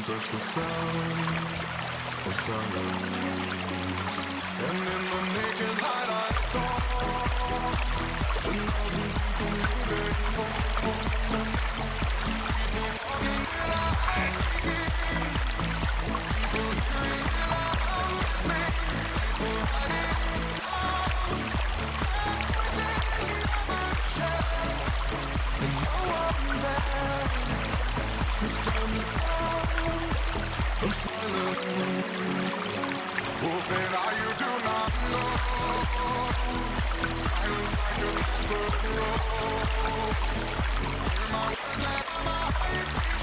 touch the sound of silence. And in the naked light I saw 1,000 people moving. People talking their eyes speaking. People hearing without listening. People writing songs that voices never share. And no one there disturbed the sound of silence. Fools say now you do not know. Silence like a cancer grows. Hear my words and my heart.